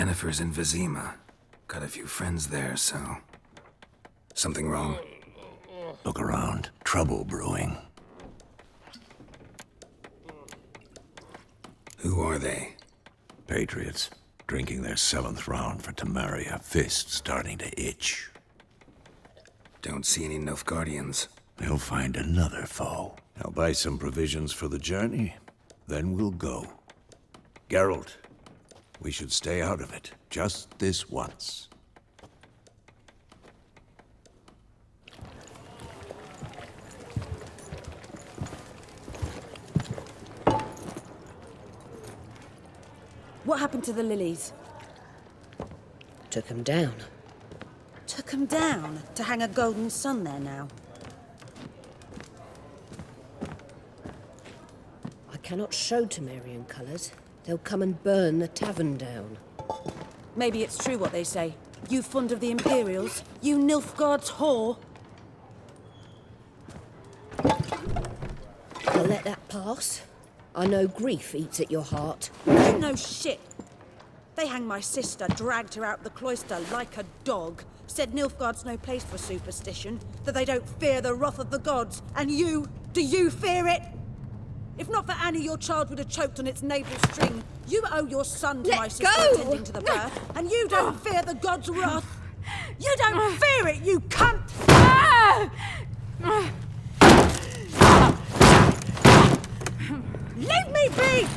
Yennefer's in Vizima. Got a few friends there, so... Something wrong? Look around. Trouble brewing. Who are they? Patriots. Drinking their 7th round for Temeria. Fist starting to itch. Don't see any Nilfgaardians. They'll find another foe. I'll buy some provisions for the journey. Then we'll go. Geralt, we should stay out of it. Just this once. What happened to the lilies? Took him down. Took 'em down to hang a golden sun there now. I cannot show Temerian colours. They'll come and burn the tavern down. Maybe it's true what they say. You fond of the Imperials? You Nilfgaard's whore? I'll let that pass. I know grief eats at your heart. You know shit. They hanged my sister, dragged her out the cloister like a dog. Said Nilfgaard's no place for superstition, that they don't fear the wrath of the gods. And you, do you fear it? If not for Annie, your child would have choked on its navel string. You owe your son to my sister attending to the birth, and you don't fear the gods' wrath. You don't fear it, you cunt! Leave me be!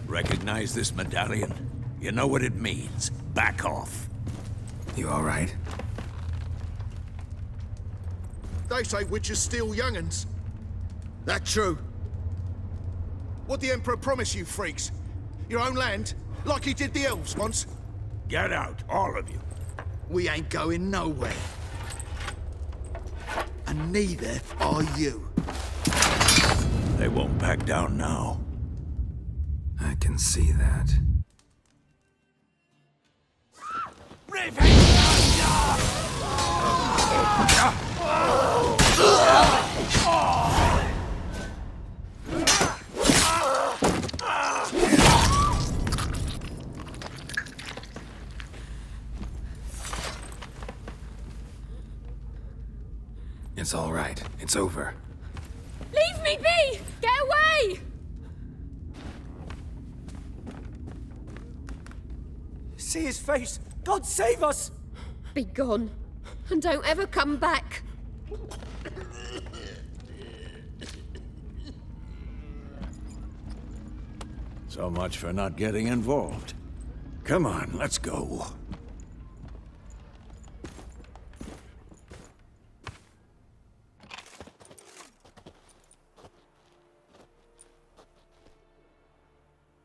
Recognize this medallion? You know what it means. Back off. You all right? They say witches steal young'uns. That true? What the Emperor promise you freaks? Your own land? Like he did the elves once? Get out, all of you. We ain't going nowhere. And neither are you. They won't back down now. I can see that. It's all right. It's over. Leave me be! Get away! See his face! God save us! Be gone, and don't ever come back. So much for not getting involved. Come on, let's go.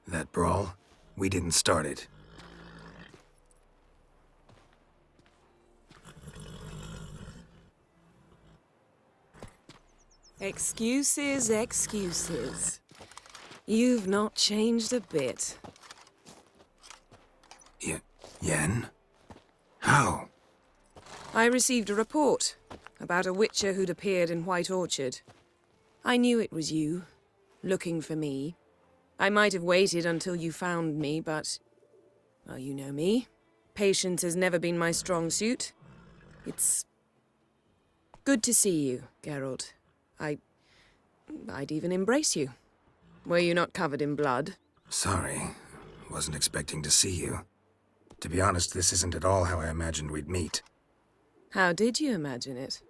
That brawl, we didn't start it. Excuses, excuses. You've not changed a bit. Yen? How? I received a report about a witcher who'd appeared in White Orchard. I knew it was you, looking for me. I might have waited until you found me, but... well, you know me. Patience has never been my strong suit. It's... good to see you, Geralt. I'd even embrace you. Were you not covered in blood? Sorry. Wasn't expecting to see you. To be honest, this isn't at all how I imagined we'd meet. How did you imagine it?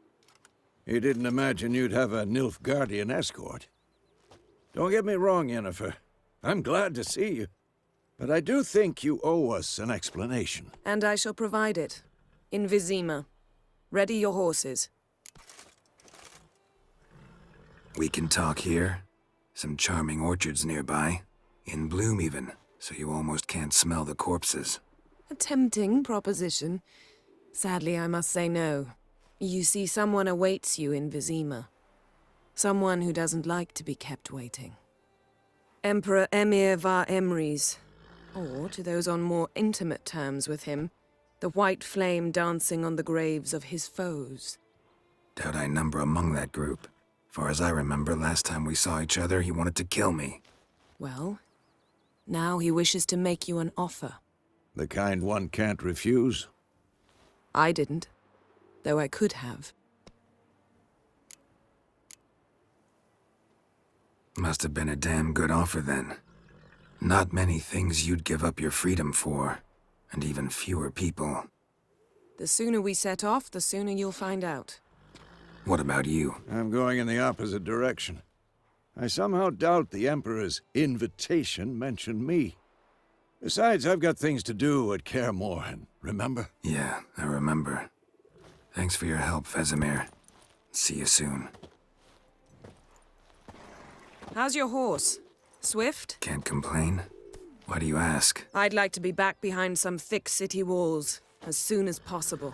You didn't imagine you'd have a Nilfgaardian escort. Don't get me wrong, Yennefer. I'm glad to see you. But I do think you owe us an explanation. And I shall provide it. In Vizima. Ready your horses. We can talk here. Some charming orchards nearby. In bloom even, so you almost can't smell the corpses. A tempting proposition. Sadly, I must say no. You see, someone awaits you in Vizima. Someone who doesn't like to be kept waiting. Emperor Emhyr var Emreis. Or, to those on more intimate terms with him, the white flame dancing on the graves of his foes. Doubt I number among that group. Far as I remember, last time we saw each other, he wanted to kill me. Well, now he wishes to make you an offer. The kind one can't refuse. I didn't, though I could have. Must have been a damn good offer then. Not many things you'd give up your freedom for, and even fewer people. The sooner we set off, the sooner you'll find out. What about you? I'm going in the opposite direction. I somehow doubt the Emperor's invitation mentioned me. Besides, I've got things to do at Kaer Morhen, remember? Yeah, I remember. Thanks for your help, Vesemir. See you soon. How's your horse? Swift? Can't complain. Why do you ask? I'd like to be back behind some thick city walls as soon as possible.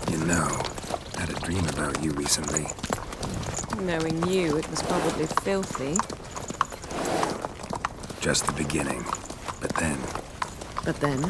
You know, I had a dream about you recently. Knowing you, it was probably filthy. Just the beginning. But then, But then...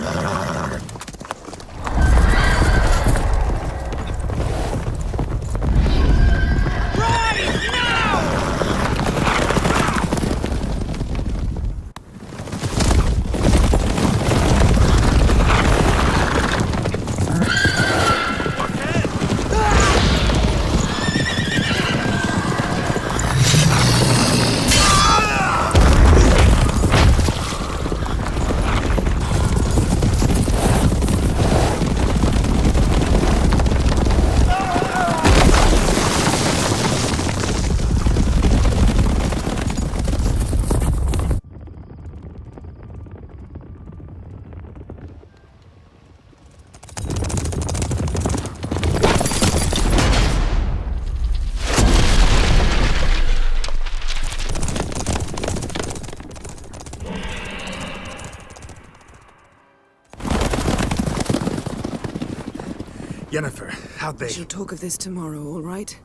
Yennefer, how'd they... We shall talk of this tomorrow, all right?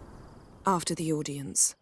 After the audience.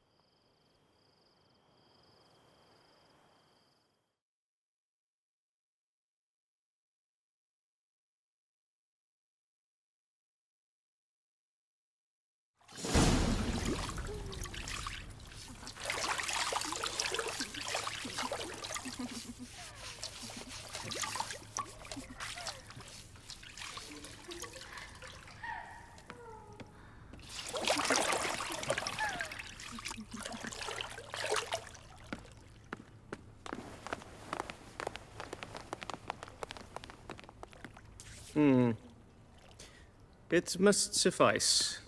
It must suffice.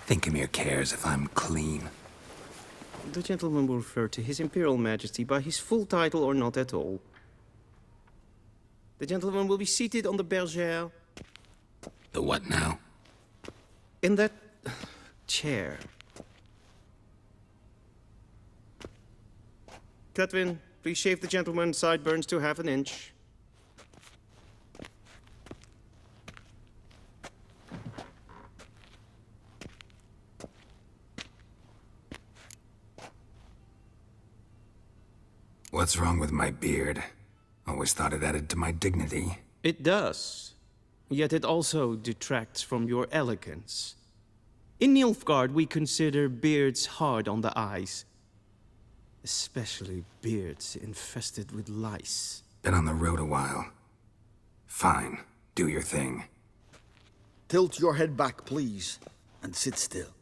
Thingmere cares if I'm clean. The gentleman will refer to His Imperial Majesty by his full title or not at all. The gentleman will be seated on the bergère. The what now? In that chair. Cletwin, please shave the gentleman's sideburns to half an inch. What's wrong with my beard? Always thought it added to my dignity. It does. Yet it also detracts from your elegance. In Nilfgaard, we consider beards hard on the eyes. Especially beards infested with lice. Been on the road a while. Fine. Do your thing. Tilt your head back, please, and sit still.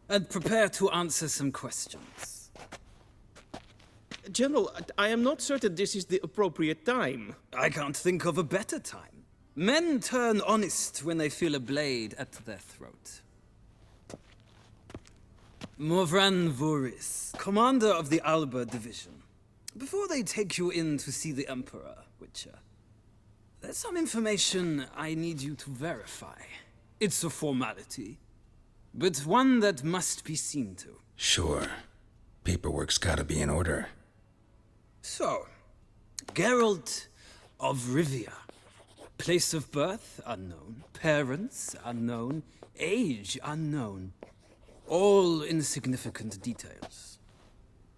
And prepare to answer some questions. General, I am not certain this is the appropriate time. I can't think of a better time. Men turn honest when they feel a blade at their throat. Morvran Voris, commander of the Alba Division. Before they take you in to see the Emperor, Witcher, there's some information I need you to verify. It's a formality, but one that must be seen to. Sure. Paperwork's gotta be in order. So, Geralt of Rivia. Place of birth, unknown. Parents, unknown. Age, unknown. All insignificant details.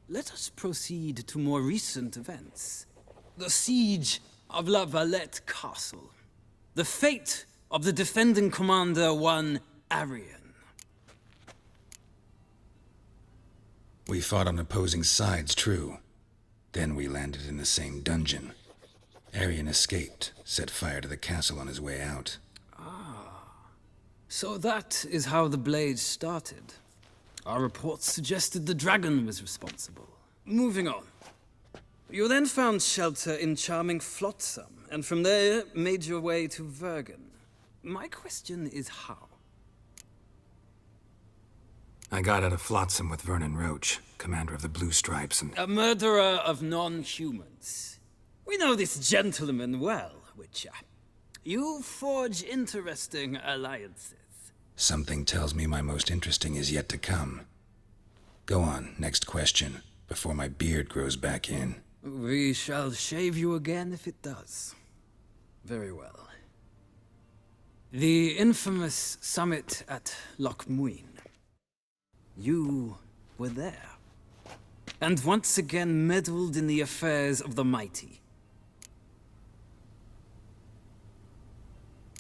Let us proceed to more recent events. The siege of La Valette Castle. The fate of the defending commander, one Arian. We fought on opposing sides, true. Then we landed in the same dungeon. Arian escaped, set fire to the castle on his way out. So that is how the Blade started. Our reports suggested the dragon was responsible. Moving on. You then found shelter in charming Flotsam, and from there made your way to Vergen. My question is how? I got out of Flotsam with Vernon Roach, commander of the Blue Stripes, and... A murderer of non-humans. We know this gentleman well, Witcher. You forge interesting alliances. Something tells me my most interesting is yet to come. Go on, next question, before my beard grows back in. We shall shave you again if it does. Very well. The infamous summit at Loch Muin. You were there. And once again meddled in the affairs of the mighty.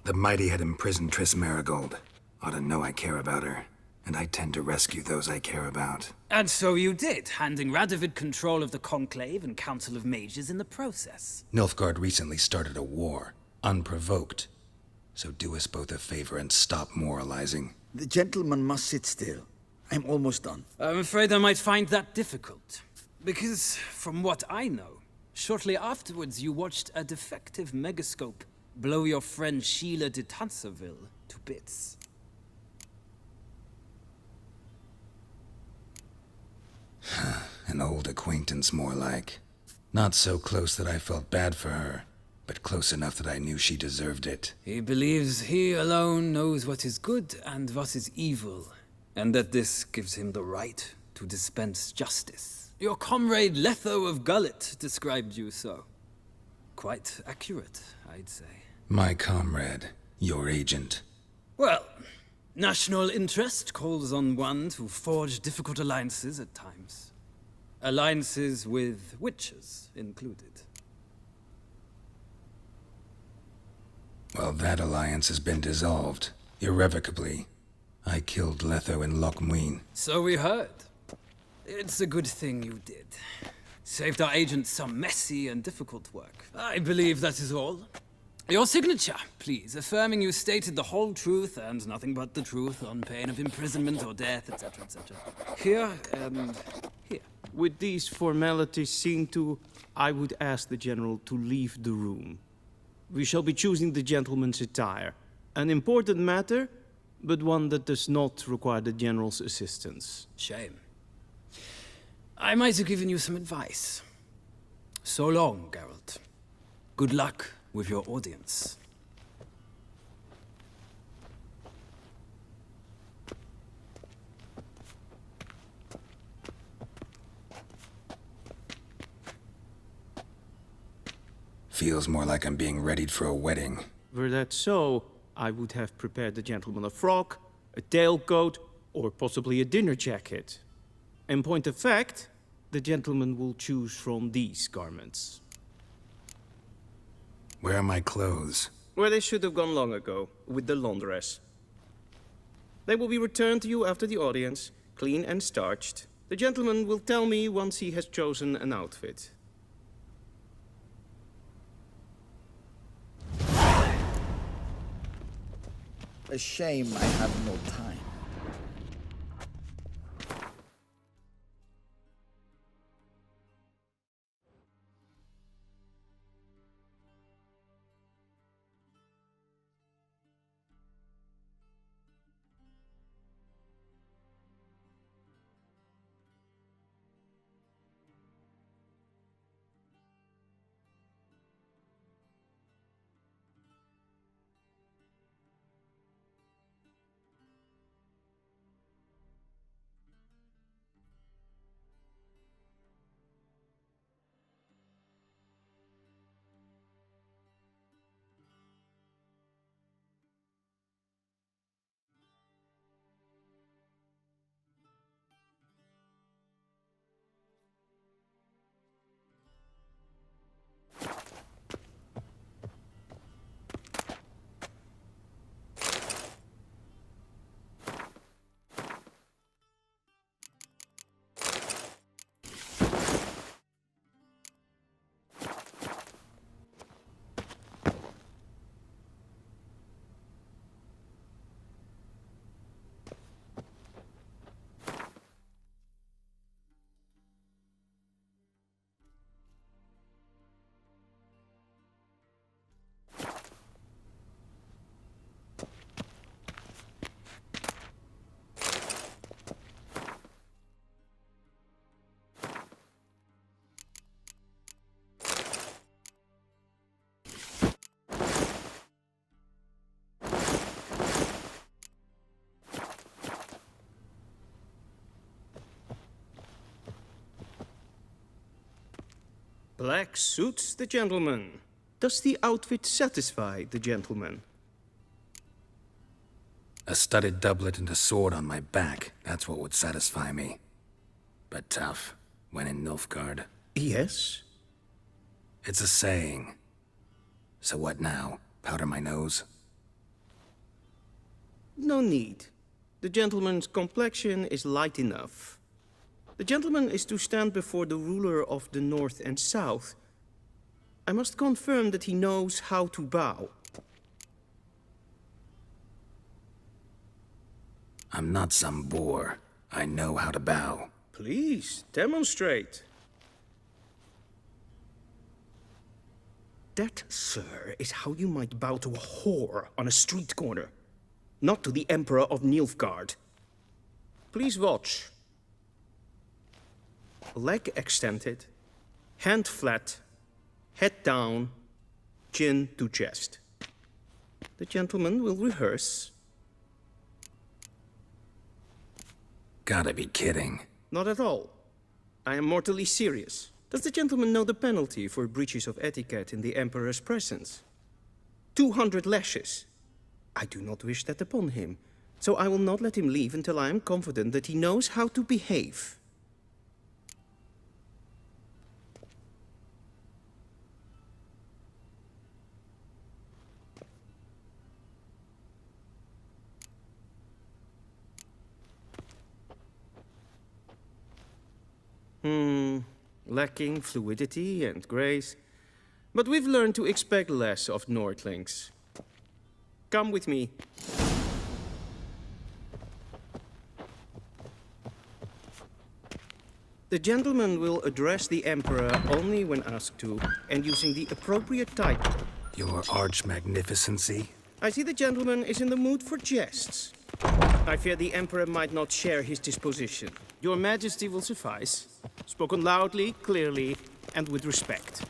The mighty had imprisoned Triss Marigold. Ought to know I care about her, and I tend to rescue those I care about. And so you did, handing Radovid control of the Conclave and Council of Mages in the process. Nilfgaard recently started a war, unprovoked. So do us both a favor and stop moralizing. The gentleman must sit still. I'm almost done. I'm afraid I might find that difficult. Because, from what I know, shortly afterwards you watched a defective megascope blow your friend Sheila de Tanserville to bits. An old acquaintance, more like. Not so close that I felt bad for her, but close enough that I knew she deserved it. He believes he alone knows what is good and what is evil, and that this gives him the right to dispense justice. Your comrade Letho of Gullet described you so. Quite accurate, I'd say. My comrade, your agent. Well, national interest calls on one to forge difficult alliances at times. Alliances with witches included. Well, that alliance has been dissolved, irrevocably. I killed Letho in Loch Muin. So we heard. It's a good thing you did. Saved our agent some messy and difficult work. I believe that is all. Your signature, please, affirming you stated the whole truth and nothing but the truth on pain of imprisonment or death, etc., etc. Here and here. With these formalities seen to, I would ask the General to leave the room. We shall be choosing the gentleman's attire. An important matter, but one that does not require the General's assistance. Shame. I might have given you some advice. So long, Geralt. Good luck with your audience. Feels more like I'm being readied for a wedding. Were that so, I would have prepared the gentleman a frock, a tailcoat, or possibly a dinner jacket. In point of fact, the gentleman will choose from these garments. Where are my clothes? Where they should have gone long ago, with the laundress. They will be returned to you after the audience, clean and starched. The gentleman will tell me once he has chosen an outfit. A shame I have no time. Black suits the gentleman. Does the outfit satisfy the gentleman? A studded doublet and a sword on my back, that's what would satisfy me. But tough, when in Nilfgaard. Yes? It's a saying. So what now? Powder my nose? No need. The gentleman's complexion is light enough. The gentleman is to stand before the ruler of the North and South. I must confirm that he knows how to bow. I'm not some boor. I know how to bow. Please, demonstrate. That, sir, is how you might bow to a whore on a street corner, not to the Emperor of Nilfgaard. Please watch. Leg extended, hand flat, head down, chin to chest. The gentleman will rehearse. Gotta be kidding. Not at all. I am mortally serious. Does the gentleman know the penalty for breaches of etiquette in the Emperor's presence? 200 lashes. I do not wish that upon him, so I will not let him leave until I am confident that he knows how to behave. Lacking fluidity and grace. But we've learned to expect less of Nordlings. Come with me. The gentleman will address the Emperor only when asked to, and using the appropriate title. Your arch-magnificency? I see the gentleman is in the mood for jests. I fear the Emperor might not share his disposition. Your Majesty will suffice. Spoken loudly, clearly, and with respect.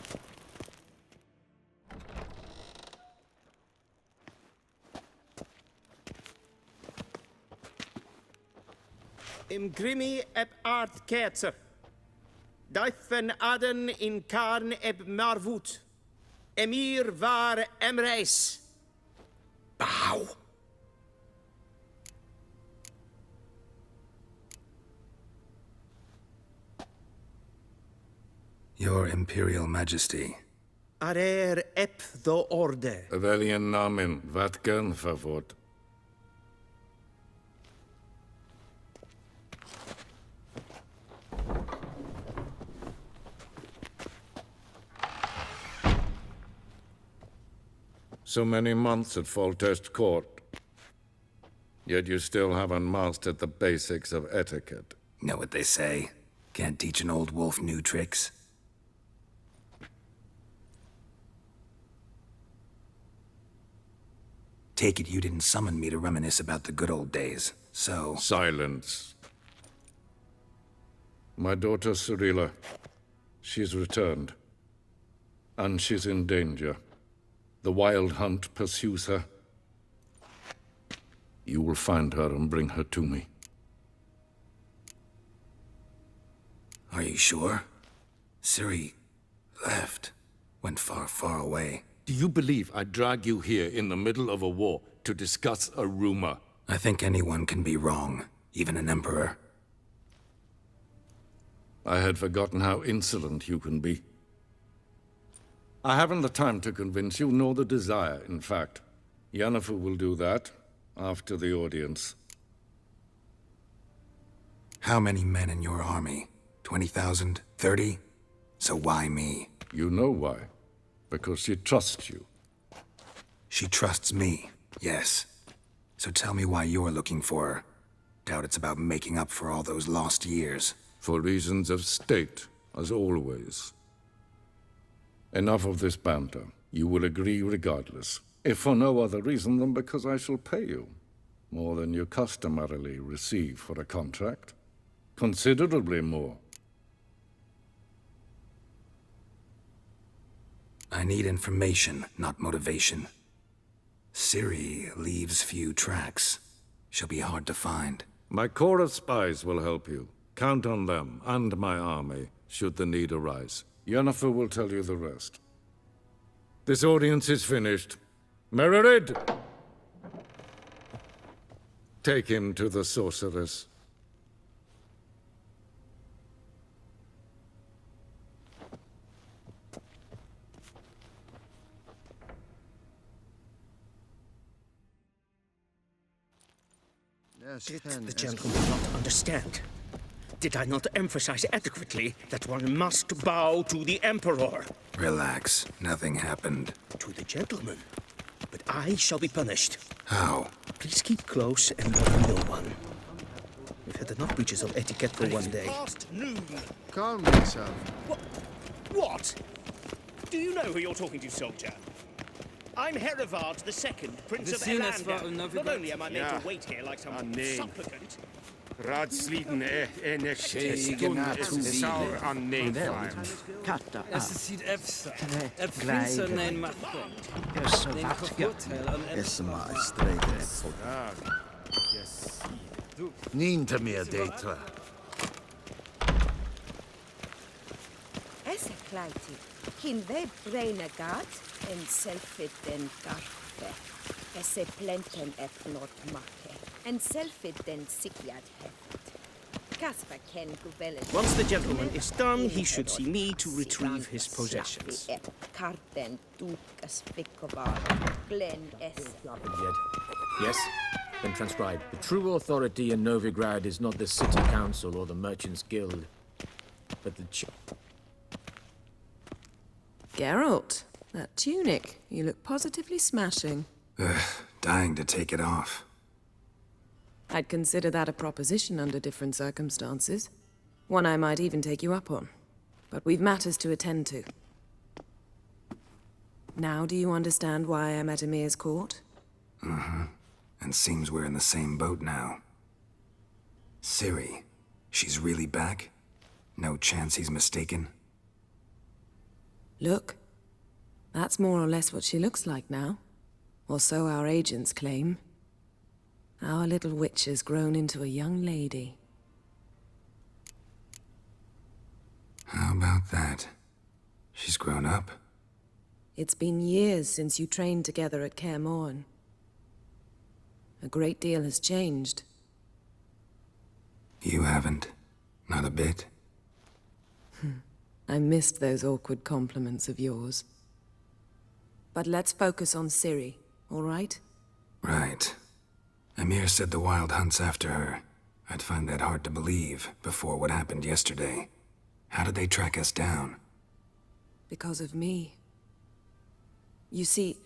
Im grimi eb art ketzer. Daifen aden in karn eb marvut. Emir var emreis. Bow! Your Imperial Majesty. Arer ep the orde. Welchen Namen? Wat gern verwort? So many months at Foltest Court. Yet you still haven't mastered the basics of etiquette. Know what they say? Can't teach an old wolf new tricks. Take it you didn't summon me to reminisce about the good old days, so... Silence. My daughter Cirilla, she's returned. And she's in danger. The Wild Hunt pursues her. You will find her and bring her to me. Are you sure? Ciri left. Went far, far away. Do you believe I'd drag you here in the middle of a war to discuss a rumor? I think anyone can be wrong, even an emperor. I had forgotten how insolent you can be. I haven't the time to convince you, nor the desire, in fact. Yennefer will do that after the audience. How many men in your army? 20,000? 30? So why me? You know why. Because she trusts you. She trusts me, yes. So tell me why you're looking for her. Doubt it's about making up for all those lost years. For reasons of state, as always. Enough of this banter. You will agree regardless. If for no other reason than because I shall pay you. More than you customarily receive for a contract. Considerably more. I need information, not motivation. Ciri leaves few tracks. She'll be hard to find. My corps of spies will help you. Count on them, and my army, should the need arise. Yennefer will tell you the rest. This audience is finished. Mererid! Take him to the sorceress. Did the gentleman not understand? Did I not emphasize adequately that one must bow to the Emperor? Relax. Nothing happened. To the gentleman. But I shall be punished. How? Please keep close and bother no one. We've had enough breaches of etiquette for one day. Past noon. Calm yourself. What? Do you know who you're talking to, soldier? I'm Herivard II, Prince of Elander. Not only am I made to wait here like some supplicant... Radsliden stund saur an nedfallen. Es sieht efsa. Finser nein matton. Ninta mer deitra. Essa kleiti. Hin ve breine gat en selfit den garfe. Esse plenten flot make. En selfit den sikiat heft. Kasper ken guvellen. Once the gentleman is done, he should see me to retrieve his possessions. Karten dukas vikovar. Glen esse. Yes? Then transcribe. The true authority in Novigrad is not the city council or the merchants' guild, but the Geralt, that tunic. You look positively smashing. Ugh, dying to take it off. I'd consider that a proposition under different circumstances. One I might even take you up on. But we've matters to attend to. Now do you understand why I'm at Emir's court? Mm-hmm. And seems we're in the same boat now. Ciri, she's really back? No chance he's mistaken? Look. That's more or less what she looks like now. Or so our agents claim. Our little witch has grown into a young lady. How about that? She's grown up? It's been years since you trained together at Kaer Morhen. A great deal has changed. You haven't? Not a bit? I missed those awkward compliments of yours. But let's focus on Ciri, all right? Right. Emir said the Wild Hunt's after her. I'd find that hard to believe before what happened yesterday. How did they track us down? Because of me. You see,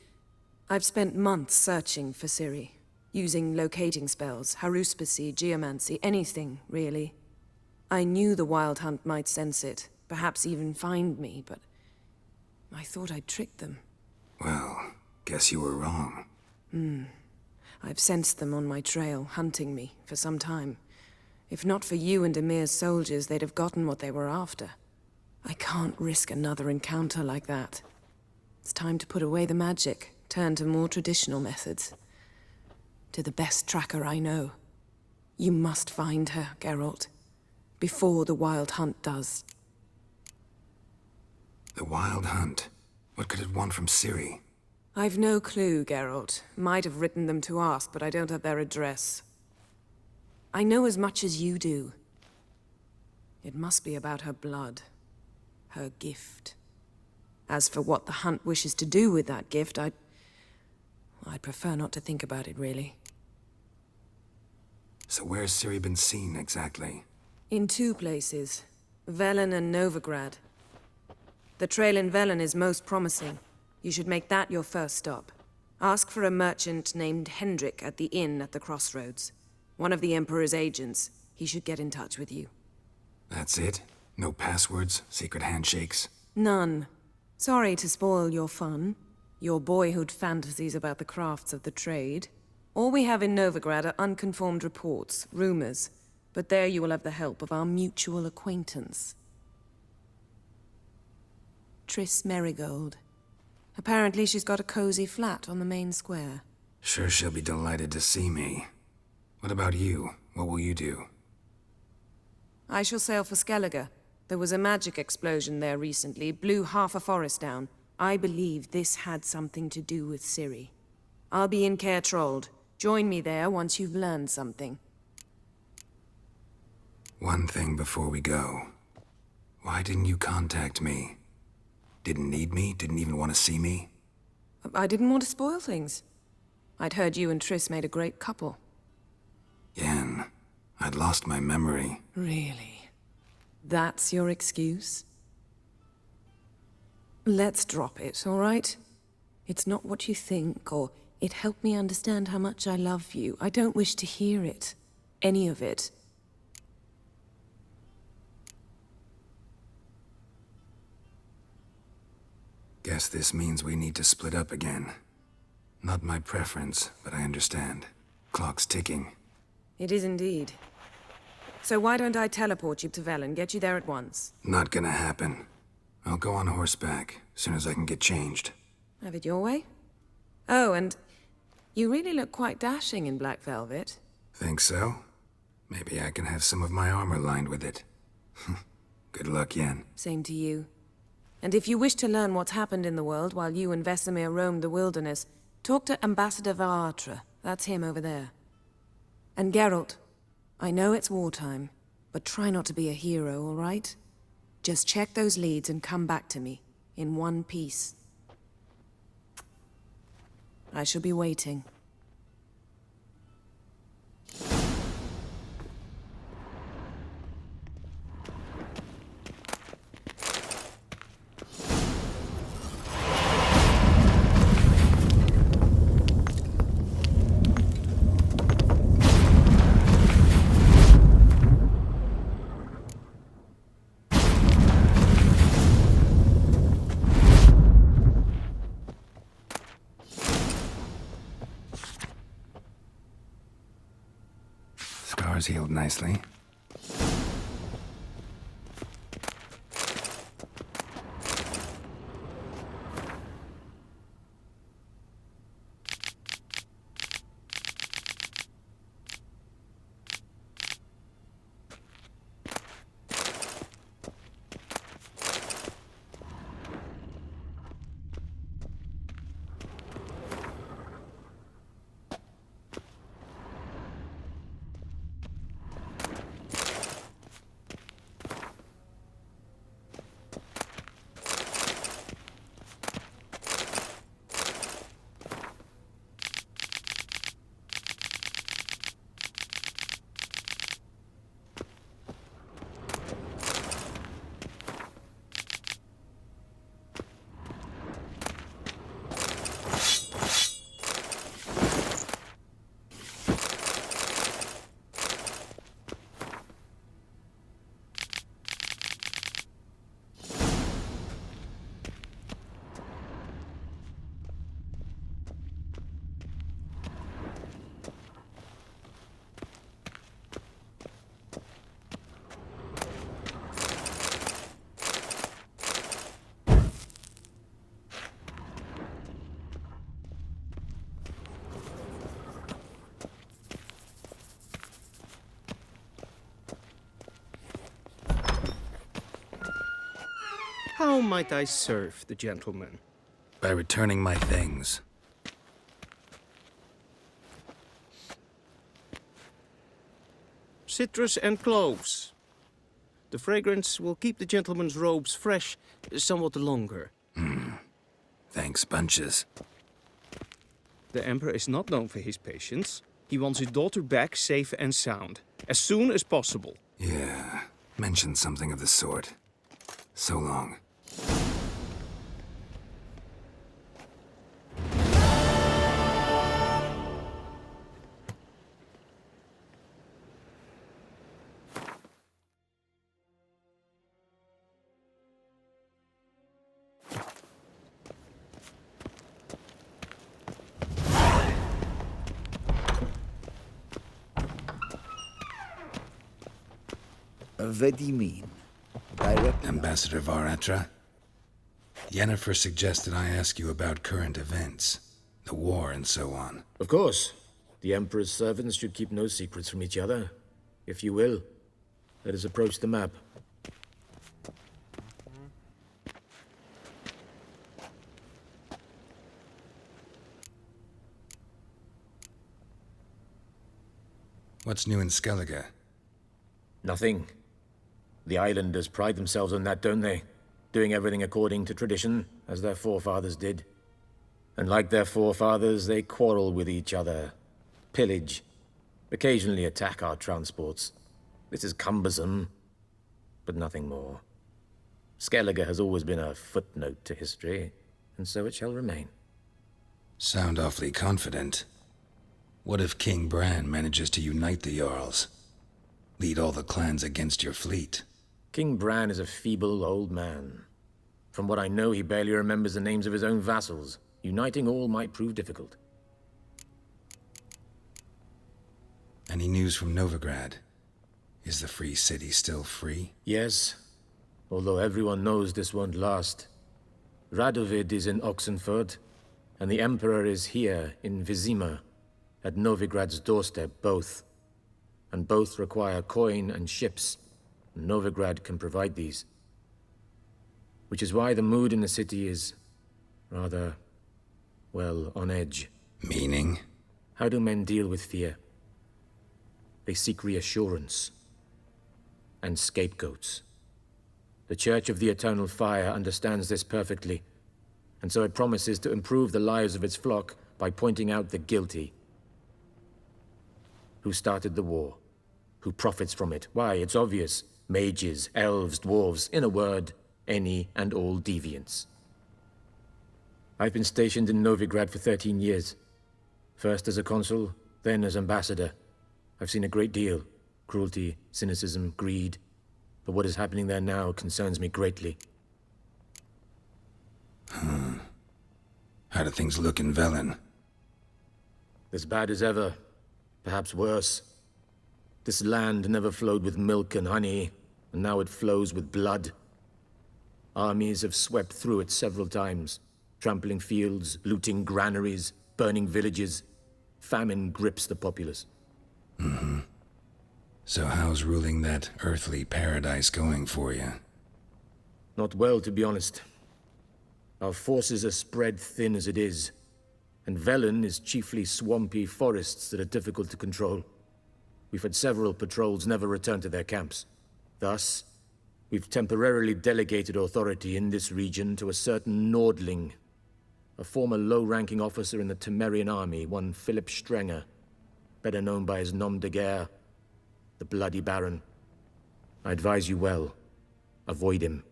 I've spent months searching for Ciri. Using locating spells, haruspicy, geomancy, anything, really. I knew the Wild Hunt might sense it, perhaps even find me, but I thought I'd tricked them. Well, guess you were wrong. I've sensed them on my trail, hunting me, for some time. If not for you and Emir's soldiers, they'd have gotten what they were after. I can't risk another encounter like that. It's time to put away the magic, turn to more traditional methods. To the best tracker I know. You must find her, Geralt. Before the Wild Hunt does. The Wild Hunt? What could it want from Ciri? I've no clue, Geralt. Might have written them to ask, but I don't have their address. I know as much as you do. It must be about her blood. Her gift. As for what the Hunt wishes to do with that gift, I'd prefer not to think about it, really. So where's Ciri been seen, exactly? In two places. Velen and Novigrad. The trail in Velen is most promising. You should make that your first stop. Ask for a merchant named Hendrik at the inn at the crossroads. One of the Emperor's agents. He should get in touch with you. That's it? No passwords? Secret handshakes? None. Sorry to spoil your fun. Your boyhood fantasies about the crafts of the trade. All we have in Novigrad are unconformed reports, rumors. But there you will have the help of our mutual acquaintance. Triss Merigold. Apparently she's got a cozy flat on the main square. Sure she'll be delighted to see me. What about you? What will you do? I shall sail for Skellige. There was a magic explosion there recently, blew half a forest down. I believe this had something to do with Ciri. I'll be in Caer Trolde. Join me there once you've learned something. One thing before we go. Why didn't you contact me? Didn't need me? Didn't even want to see me? I didn't want to spoil things. I'd heard you and Triss made a great couple. Yen, I'd lost my memory. Really? That's your excuse? Let's drop it, all right? It's not what you think, or it helped me understand how much I love you. I don't wish to hear it. Any of it. Guess this means we need to split up again. Not my preference, but I understand. Clock's ticking. It is indeed. So why don't I teleport you to Velen, get you there at once? Not gonna happen. I'll go on horseback, as soon as I can get changed. Have it your way? Oh, and you really look quite dashing in black velvet. Think so? Maybe I can have some of my armor lined with it. Good luck, Yen. Same to you. And if you wish to learn what's happened in the world while you and Vesemir roamed the wilderness, talk to Ambassador Varatra. That's him over there. And Geralt, I know it's wartime, but try not to be a hero, all right? Just check those leads and come back to me, in one piece. I shall be waiting. Scars healed nicely. How might I serve the gentleman? By returning my things. Citrus and cloves. The fragrance will keep the gentleman's robes fresh somewhat longer. Thanks, bunches. The Emperor is not known for his patience. He wants his daughter back safe and sound, as soon as possible. Yeah, mentioned something of the sort. So long. What do you mean? Direct Ambassador Varatra? Yennefer suggested I ask you about current events, the war and so on. Of course. The Emperor's servants should keep no secrets from each other. If you will, let us approach the map. What's new in Skellige? Nothing. The islanders pride themselves on that, don't they? Doing everything according to tradition, as their forefathers did. And like their forefathers, they quarrel with each other, pillage, occasionally attack our transports. This is cumbersome, but nothing more. Skellige has always been a footnote to history, and so it shall remain. Sound awfully confident. What if King Bran manages to unite the Jarls? Lead all the clans against your fleet? King Bran is a feeble old man. From what I know, he barely remembers the names of his own vassals. Uniting all might prove difficult. Any news from Novigrad? Is the free city still free? Yes, although everyone knows this won't last. Radovid is in Oxenfurt, and the Emperor is here in Vizima, at Novigrad's doorstep, both. And both require coin and ships. Novigrad can provide these. Which is why the mood in the city is rather, well, on edge. Meaning? How do men deal with fear? They seek reassurance and scapegoats. The Church of the Eternal Fire understands this perfectly, and so it promises to improve the lives of its flock by pointing out the guilty. Who started the war? Who profits from it? Why, it's obvious. Mages, elves, dwarves, in a word, any and all deviants. I've been stationed in Novigrad for 13 years. First as a consul, then as ambassador. I've seen a great deal. Cruelty, cynicism, greed. But what is happening there now concerns me greatly. How do things look in Velen? As bad as ever. Perhaps worse. This land never flowed with milk and honey, and now it flows with blood. Armies have swept through it several times, trampling fields, looting granaries, burning villages. Famine grips the populace. So how's ruling that earthly paradise going for you? Not well, to be honest. Our forces are spread thin as it is, and Velen is chiefly swampy forests that are difficult to control. We've had several patrols never return to their camps. Thus, we've temporarily delegated authority in this region to a certain Nordling, a former low-ranking officer in the Temerian army, one Philip Strenger, better known by his nom de guerre, the Bloody Baron. I advise you well. Avoid him.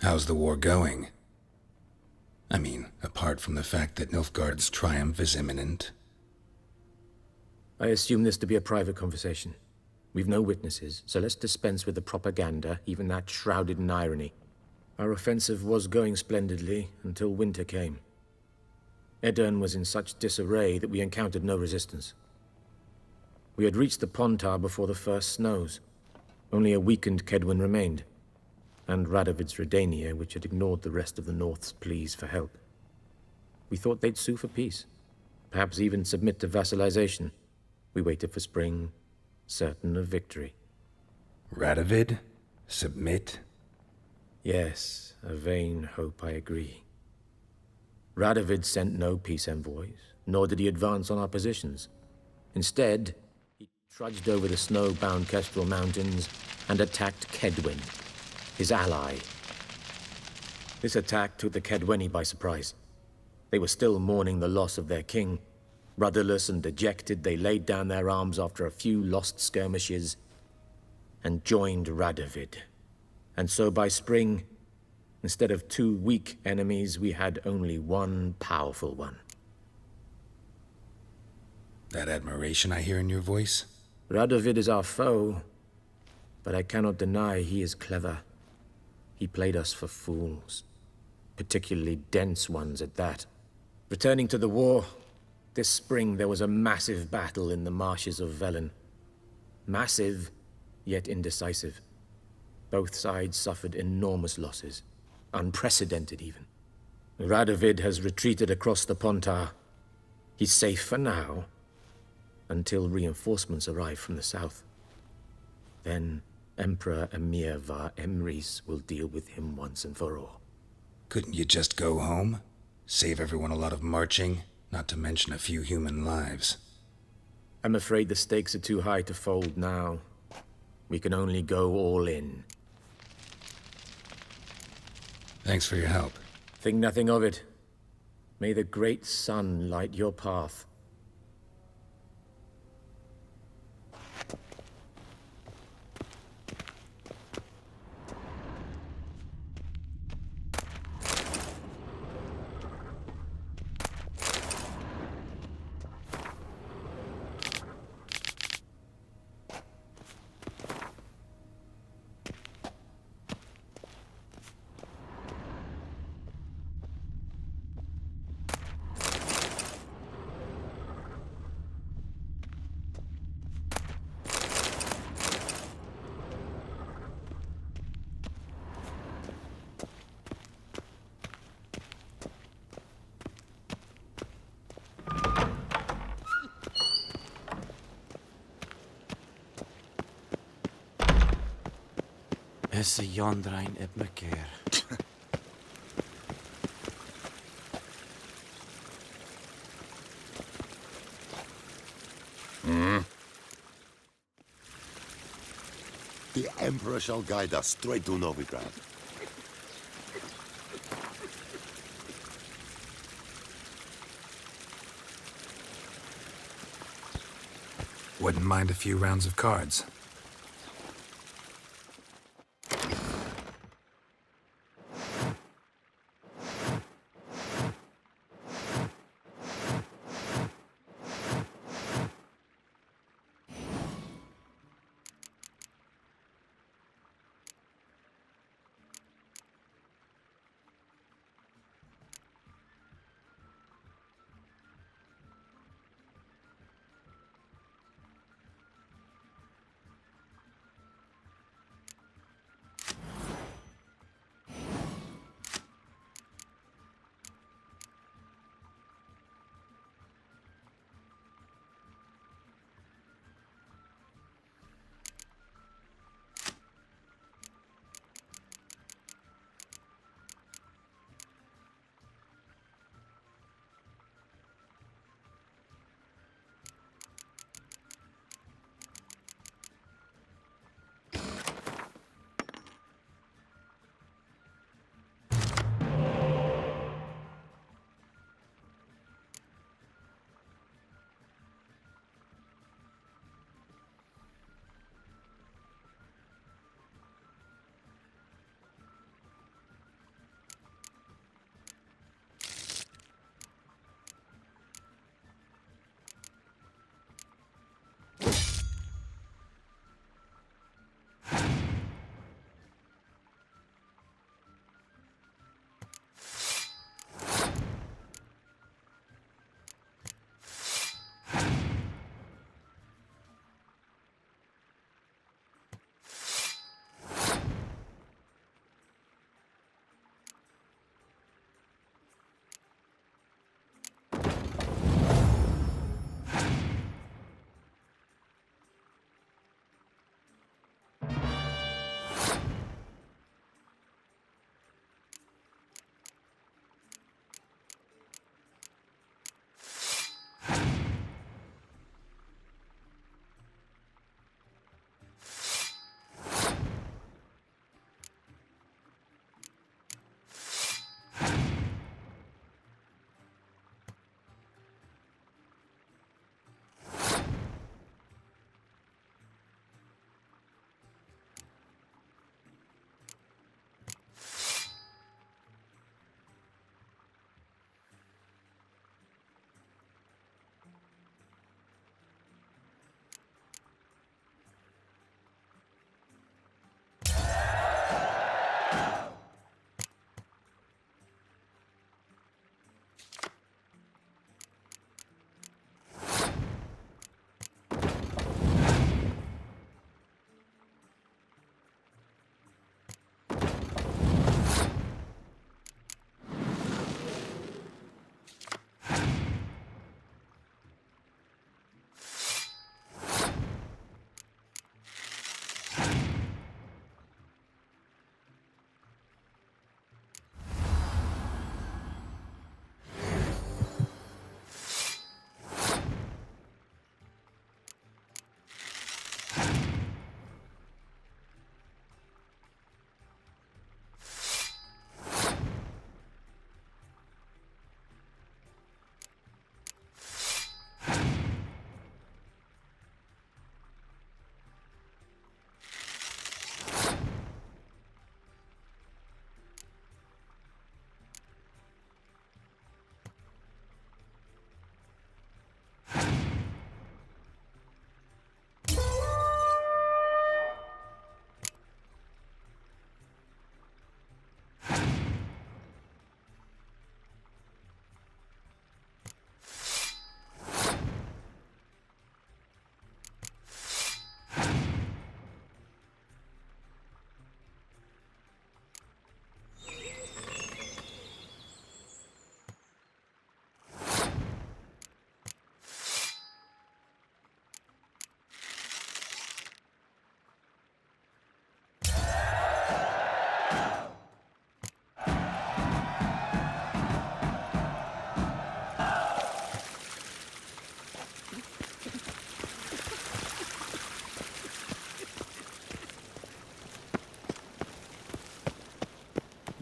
How's the war going? I mean, apart from the fact that Nilfgaard's triumph is imminent. I assume this to be a private conversation. We've no witnesses, so let's dispense with the propaganda, even that shrouded in irony. Our offensive was going splendidly until winter came. Edirn was in such disarray that we encountered no resistance. We had reached the Pontar before the first snows. Only a weakened Kedwin remained, and Radovid's Redania, which had ignored the rest of the North's pleas for help. We thought they'd sue for peace, perhaps even submit to vassalization. We waited for spring, certain of victory. Radovid? Submit? Yes, a vain hope, I agree. Radovid sent no peace envoys, nor did he advance on our positions. Instead, he trudged over the snow-bound Kestrel Mountains and attacked Kedwin, his ally. This attack took the Kedweni by surprise. They were still mourning the loss of their king. Rudderless and dejected, they laid down their arms after a few lost skirmishes and joined Radovid. And so by spring, instead of 2 weak enemies, we had only one powerful one. That admiration I hear in your voice? Radovid is our foe, but I cannot deny he is clever. He played us for fools, particularly dense ones at that. Returning to the war, this spring there was a massive battle in the marshes of Velen. Massive, yet indecisive. Both sides suffered enormous losses, unprecedented even. Radovid has retreated across the Pontar. He's safe for now, until reinforcements arrive from the south. Then Emperor Emir var Emrys will deal with him once and for all. Couldn't you just go home? Save everyone a lot of marching, not to mention a few human lives. I'm afraid the stakes are too high to fold now. We can only go all in. Thanks for your help. Think nothing of it. May the great sun light your path. Esse Jondrain eb me keer. The Emperor shall guide us straight to Novigrad. Wouldn't mind a few rounds of cards.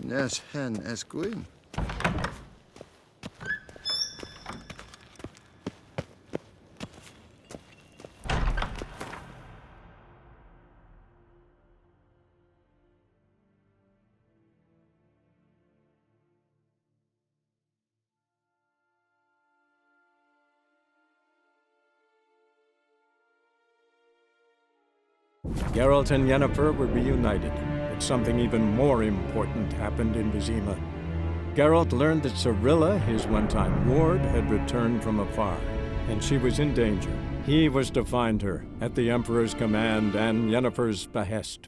Nes hen esquin. Geralt and Yennefer were reunited, but something even more important happened in Vizima. Geralt learned that Cirilla, his one-time ward, had returned from afar, and she was in danger. He was to find her, at the Emperor's command and Yennefer's behest.